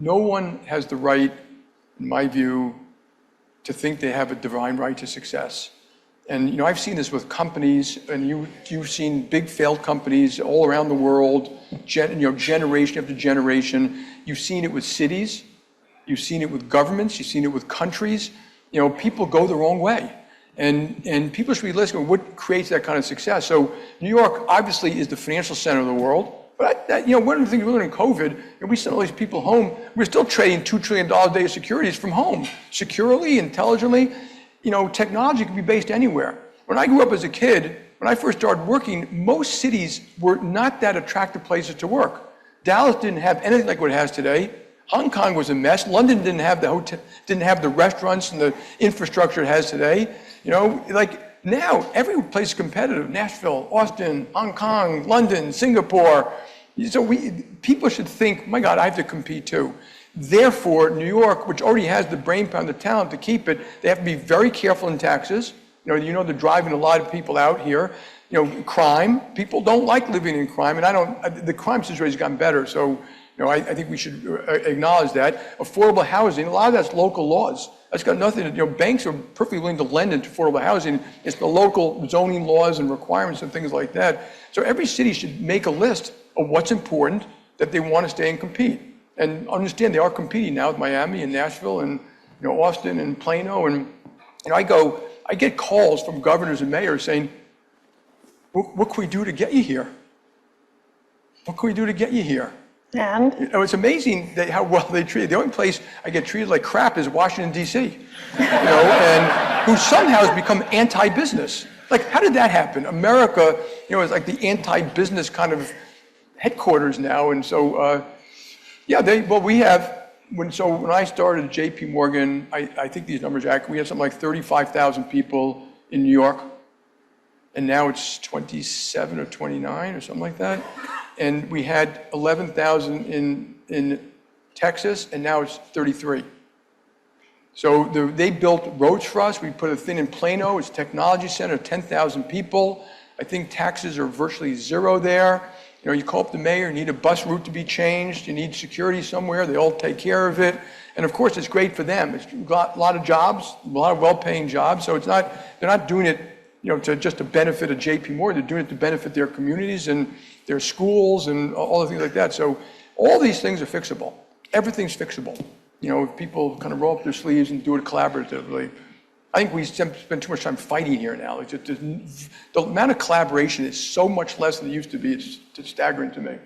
no one has the right, in my view, to think they have a divine right to success. And I've seen this with companies, and you've seen big failed companies all around the world, generation after generation. You've seen it with cities, you've seen it with governments, you've seen it with countries. People go the wrong way. And people should be listening to what creates that kind of success. So New York obviously is the financial center of the world. But one of the things we learned in COVID, we sent all these people home. We're still trading $2 trillion a day of securities from home, securely, intelligently. Technology can be based anywhere. When I grew up as a kid, when I first started working, most cities were not that attractive places to work. Dallas didn't have anything like what it has today. Hong Kong was a mess. London didn't have the hotel, didn't have the restaurants and the infrastructure it has today. Now every place is competitive. Nashville, Austin, Hong Kong, London, Singapore. So people should think, my God, I have to compete too. Therefore, New York, which already has the brain power and the talent to keep it, they have to be very careful in taxes. They're driving a lot of people out here. Crime, people don't like living in crime, and the crime situation has gotten better. So, I think we should acknowledge that. Affordable housing, a lot of that's local laws. That's got nothing to, banks are perfectly willing to lend into affordable housing. It's the local zoning laws and requirements and things like that. So every city should make a list of what's important that they want to stay and compete. And understand they are competing now with Miami and Nashville and Austin and Plano. And I get calls from governors and mayors saying, what can we do to get you here? What can we do to get you here? And? It's amazing how well they treat it. The only place I get treated like crap is Washington, D.C., and who somehow has become anti-business. Like, how did that happen? America, is like the anti-business kind of headquarters now. And so, when I started at JPMorgan, I think these numbers are accurate. We had something like 35,000 people in New York, and now it's 27 or 29 or something like that. And we had 11,000 in Texas, and now it's 33. So they built roads for us. We put a thing in Plano. It's a technology center, 10,000 people. I think taxes are virtually zero there. You call up the mayor, you need a bus route to be changed, you need security somewhere, they all take care of it. And of course, it's great for them. It's got a lot of jobs, a lot of well-paying jobs. So they're not doing it, to benefit a JPMorgan. They're doing it to benefit their communities and their schools and all the things like that. So all these things are fixable. Everything's fixable. If people kind of roll up their sleeves and do it collaboratively. I think we spend too much time fighting here now. The amount of collaboration is so much less than it used to be. It's staggering to me.